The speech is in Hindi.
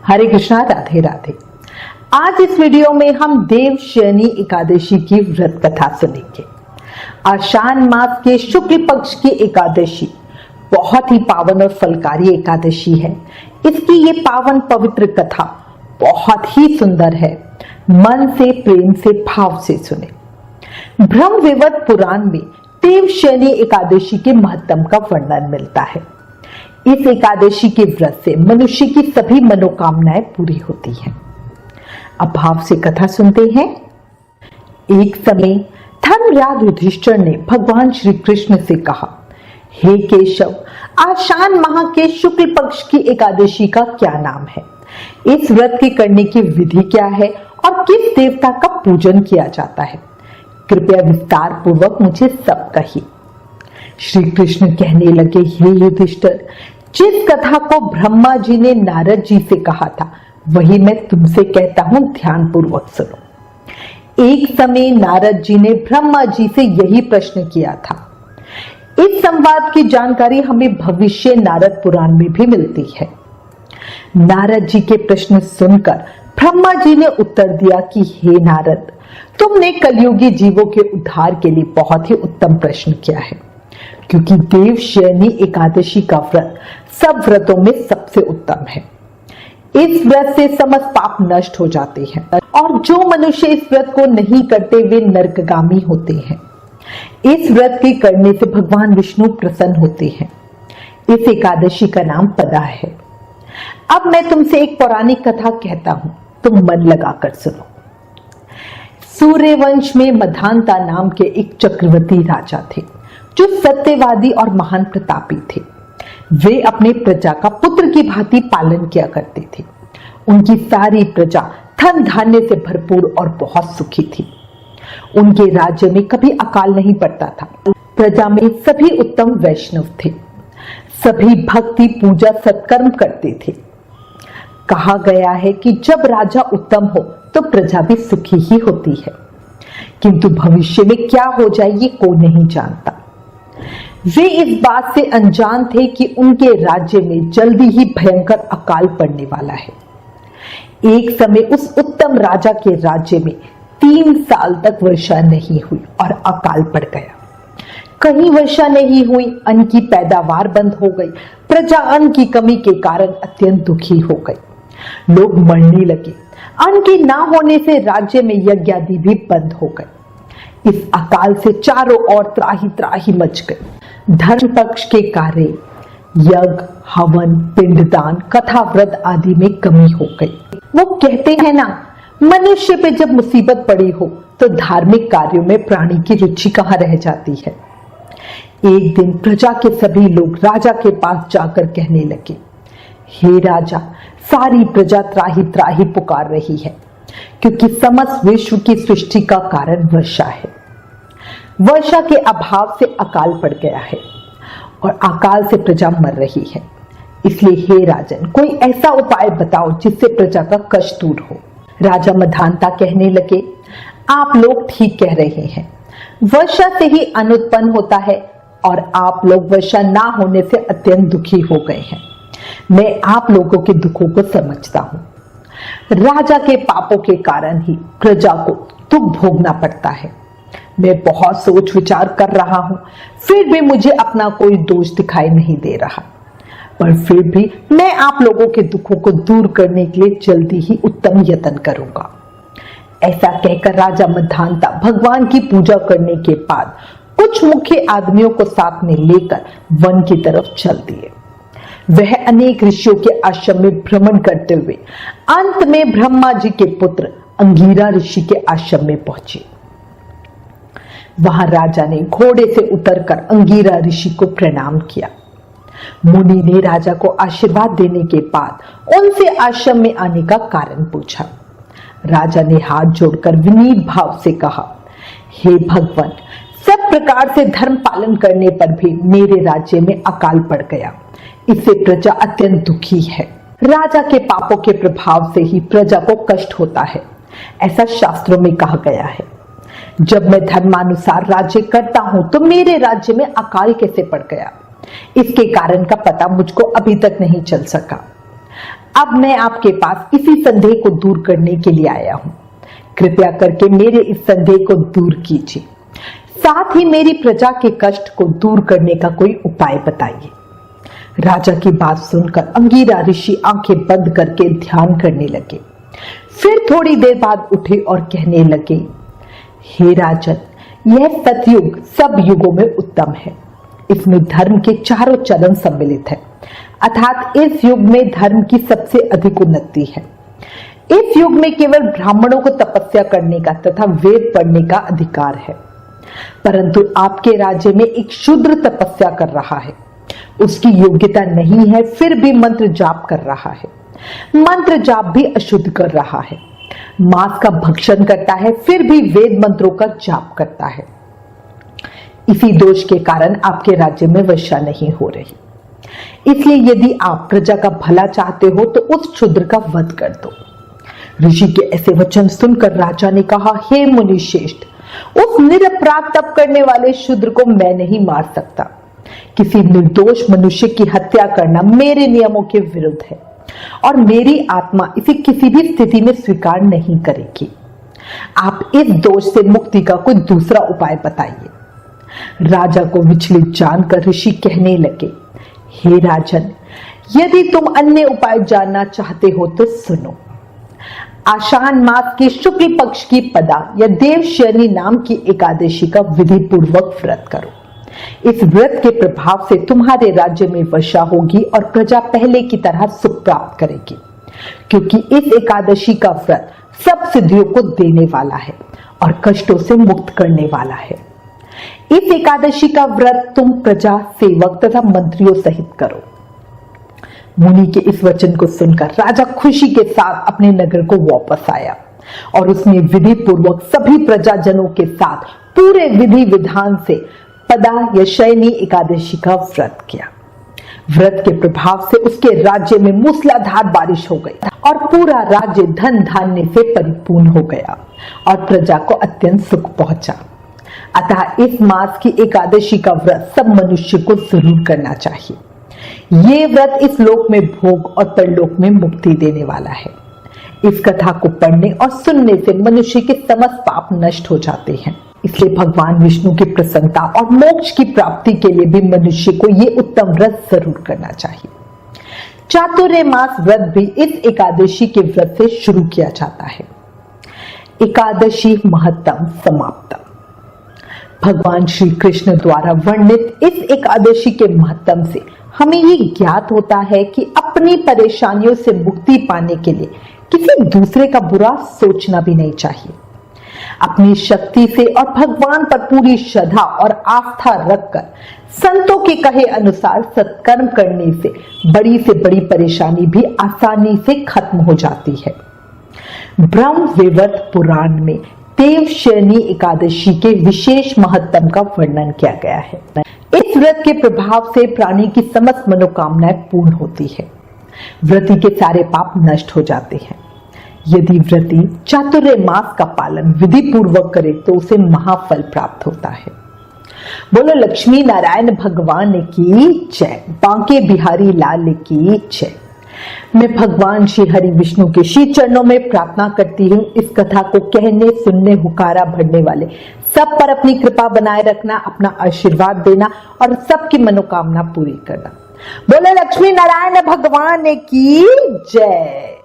हरे कृष्णा, राधे राधे। आज इस वीडियो में हम देवशयनी एकादशी की व्रत कथा सुनेंगे। आषाढ़ मास के शुक्ल पक्ष की एकादशी बहुत ही पावन और फलकारी एकादशी है। इसकी ये पावन पवित्र कथा बहुत ही सुंदर है। मन से, प्रेम से, भाव से सुने। ब्रह्म विवर्त पुराण में देवशयनी एकादशी के महत्व का वर्णन मिलता है। इस एकादशी के व्रत से मनुष्य की सभी मनोकामनाएं पूरी होती हैं। अब भाव से कथा सुनते हैं। एक समय धर्मराज युधिष्ठिर ने भगवान श्री कृष्ण से कहा, हे केशव, आषाढ़ माह के शुक्ल पक्ष की एकादशी का क्या नाम है? इस व्रत के करने की विधि क्या है और किस देवता का पूजन किया जाता है? कृपया विस्तार पूर्वक मुझे सब कहिए। श्री कृष्ण कहने लगे, हे युधिष्ठिर, जिस कथा को ब्रह्मा जी ने नारद जी से कहा था वही मैं तुमसे कहता हूं, ध्यान पूर्वक सुनो। एक समय नारद जी ने ब्रह्मा जी से यही प्रश्न किया था। इस संवाद की जानकारी हमें भविष्य नारद पुराण में भी मिलती है। नारद जी के प्रश्न सुनकर ब्रह्मा जी ने उत्तर दिया कि हे नारद, तुमने कलयुगी जीवों के उद्धार के लिए बहुत ही उत्तम प्रश्न किया है, क्योंकि देवशयनी एकादशी का व्रत सब व्रतों में सबसे उत्तम है। इस व्रत से समस्त पाप नष्ट हो जाते हैं और जो मनुष्य इस व्रत को नहीं करते वे नरकगामी होते हैं। इस व्रत के करने से भगवान विष्णु प्रसन्न होते हैं। इस एकादशी का नाम पदा है। अब मैं तुमसे एक पौराणिक कथा कहता हूं, तुम मन लगाकर सुनो। सूर्यवंश में मधांता नाम के एक चक्रवर्ती राजा थे जो सत्यवादी और महान प्रतापी थे। वे अपने प्रजा का पुत्र की भांति पालन किया करते थे। उनकी सारी प्रजा धन धान्य से भरपूर और बहुत सुखी थी। उनके राज्य में कभी अकाल नहीं पड़ता था। प्रजा में सभी उत्तम वैष्णव थे। सभी भक्ति, पूजा, सत्कर्म करते थे। कहा गया है कि जब राजा उत्तम हो तो प्रजा भी सुखी ही होती है, किंतु भविष्य में क्या हो जाए ये कोई नहीं जानता। वे इस बात से अनजान थे कि उनके राज्य में जल्दी ही भयंकर अकाल पड़ने वाला है। एक समय उस उत्तम राजा के राज्य में 3 साल तक वर्षा नहीं हुई और अकाल पड़ गया। कहीं वर्षा नहीं हुई, अन्न की पैदावार बंद हो गई। प्रजा अन्न की कमी के कारण अत्यंत दुखी हो गई। लोग मरने लगे। अन्न के ना होने से राज्य में यज्ञ आदि भी बंद हो गए। इस अकाल से चारों ओर त्राही त्राही मच गई। धर्म पक्ष के कार्य, यज्ञ, हवन, पिंडदान, कथा, व्रत आदि में कमी हो गई। वो कहते हैं ना, मनुष्य पे जब मुसीबत पड़ी हो तो धार्मिक कार्यों में प्राणी की रुचि कहाँ रह जाती है। एक दिन प्रजा के सभी लोग राजा के पास जाकर कहने लगे, हे राजा, सारी प्रजा त्राही त्राही पुकार रही है, क्योंकि समस्त विश्व की सृष्टि का कारण वर्षा है। वर्षा के अभाव से अकाल पड़ गया है और अकाल से प्रजा मर रही है। इसलिए हे राजन, कोई ऐसा उपाय बताओ जिससे प्रजा का कष्ट दूर हो। राजा मधांता कहने लगे, आप लोग ठीक कह रहे हैं। वर्षा से ही अन्न उत्पन्न होता है और आप लोग वर्षा ना होने से अत्यंत दुखी हो गए हैं। मैं आप लोगों के दुखों को समझता हूं। राजा के पापों के कारण ही प्रजा को दुख भोगना पड़ता है। मैं बहुत सोच विचार कर रहा हूं, फिर भी मुझे अपना कोई दोष दिखाई नहीं दे रहा। पर फिर भी मैं आप लोगों के दुखों को दूर करने के लिए जल्दी ही उत्तम यत्न करूंगा। ऐसा कहकर राजा मधांता भगवान की पूजा करने के बाद कुछ मुख्य आदमियों को साथ में लेकर वन की तरफ चल दिए। वह अनेक ऋषियों के आश्रम में भ्रमण करते हुए अंत में ब्रह्मा जी के पुत्र अंगिरा ऋषि के आश्रम में पहुंचे। वहां राजा ने घोड़े से उतरकर अंगिरा ऋषि को प्रणाम किया। मुनि ने राजा को आशीर्वाद देने के बाद उनसे आश्रम में आने का कारण पूछा। राजा ने हाथ जोड़कर विनीत भाव से कहा, हे भगवान, सब प्रकार से धर्म पालन करने पर भी मेरे राज्य में अकाल पड़ गया। इससे प्रजा अत्यंत दुखी है। राजा के पापों के प्रभाव से ही प्रजा को कष्ट होता है, ऐसा शास्त्रों में कहा गया है। जब मैं धर्मानुसार राज्य करता हूं तो मेरे राज्य में अकाल कैसे पड़ गया, इसके कारण का पता मुझको अभी तक नहीं चल सका। अब मैं आपके पास इसी संदेह को दूर करने के लिए आया हूं। कृपया करके मेरे इस संदेह को दूर कीजिए, साथ ही मेरी प्रजा के कष्ट को दूर करने का कोई उपाय बताइए। राजा की बात सुनकर अंगीरा ऋषि आंखें बंद करके ध्यान करने लगे। फिर थोड़ी देर बाद उठे और कहने लगे, हे राजन, यह सतयुग सब युगों में उत्तम है। इसमें धर्म के चारों चरण सम्मिलित है, अर्थात इस युग में धर्म की सबसे अधिक उन्नति है। इस युग में केवल ब्राह्मणों को तपस्या करने का तथा वेद पढ़ने का अधिकार है, परंतु आपके राज्य में एक शूद्र तपस्या कर रहा है। उसकी योग्यता नहीं है, फिर भी मंत्र जाप कर रहा है। मंत्र जाप भी अशुद्ध कर रहा है। मांस का भक्षण करता है, फिर भी वेद मंत्रों का जाप करता है। इसी दोष के कारण आपके राज्य में वर्षा नहीं हो रही। इसलिए यदि आप प्रजा का भला चाहते हो तो उस शूद्र का वध कर दो। ऋषि के ऐसे वचन सुनकर राजा ने कहा, हे मुनि श्रेष्ठ, उस निरपराध तप करने वाले शूद्र को मैं नहीं मार सकता। किसी निर्दोष मनुष्य की हत्या करना मेरे नियमों के विरुद्ध है और मेरी आत्मा इसे किसी भी स्थिति में स्वीकार नहीं करेगी। आप इस दोष से मुक्ति का कोई दूसरा उपाय बताइए। राजा को विचलित जानकर ऋषि कहने लगे, हे राजन, यदि तुम अन्य उपाय जानना चाहते हो तो सुनो। आषाढ़ मास के शुक्ल पक्ष की पदा या देवशयनी नाम की एकादशी का विधि पूर्वक व्रत करो। इस व्रत के प्रभाव से तुम्हारे राज्य में वर्षा होगी और प्रजा पहले की तरह सुख प्राप्त करेगी, क्योंकि इस एकादशी का व्रत सब सिद्धियों को देने वाला है और कष्टों से मुक्त करने वाला है। इस एकादशी का व्रत तुम प्रजा, सेवक तथा मंत्रियों सहित करो। मुनि के इस वचन को सुनकर राजा खुशी के साथ अपने नगर को वापस आया और उसने विधि पूर्वक सभी प्रजाजनों के साथ पूरे विधि विधान से पदा या शयनी एकादशी का व्रत किया। व्रत के प्रभाव से उसके राज्य में मूसलाधार बारिश हो गई और पूरा राज्य धन धान्य से परिपूर्ण हो गया और प्रजा को अत्यंत सुख पहुंचा। अतः इस मास की एकादशी का व्रत सब मनुष्य को जरूर करना चाहिए। ये व्रत इस लोक में भोग और परलोक में मुक्ति देने वाला है। इस कथा को पढ़ने और सुनने से मनुष्य के समस्त पाप नष्ट हो जाते हैं। इसलिए भगवान विष्णु की प्रसन्नता और मोक्ष की प्राप्ति के लिए भी मनुष्य को ये उत्तम व्रत जरूर करना चाहिए। चातुर्य मास व्रत भी इस एकादशी के व्रत से शुरू किया जाता है। एकादशी महत्तम समाप्तम। भगवान श्री कृष्ण द्वारा वर्णित इस एकादशी के महत्तम से हमें ये ज्ञात होता है कि अपनी परेशानियों से मुक्ति पाने के लिए किसी दूसरे का बुरा सोचना भी नहीं चाहिए। अपनी शक्ति से और भगवान पर पूरी श्रद्धा और आस्था रखकर संतों के कहे अनुसार सत्कर्म करने से बड़ी परेशानी भी आसानी से खत्म हो जाती है। ब्रह्म वैवर्त पुराण में देवशयनी एकादशी के विशेष महत्तम का वर्णन किया गया है। इस व्रत के प्रभाव से प्राणी की समस्त मनोकामनाएं पूर्ण होती है। व्रती के सारे पाप नष्ट हो जाते हैं। यदि व्रती चातुर्य मास का पालन विधि पूर्वक करे तो उसे महाफल प्राप्त होता है। बोलो लक्ष्मी नारायण भगवान की जय, बांके बिहारी लाल की जय। मैं भगवान श्री हरि विष्णु के श्री चरणों में प्रार्थना करती हूँ, इस कथा को कहने सुनने हुकारा भरने वाले सब पर अपनी कृपा बनाए रखना, अपना आशीर्वाद देना और सबकी मनोकामना पूरी करना। बोले लक्ष्मी नारायण भगवान की जय।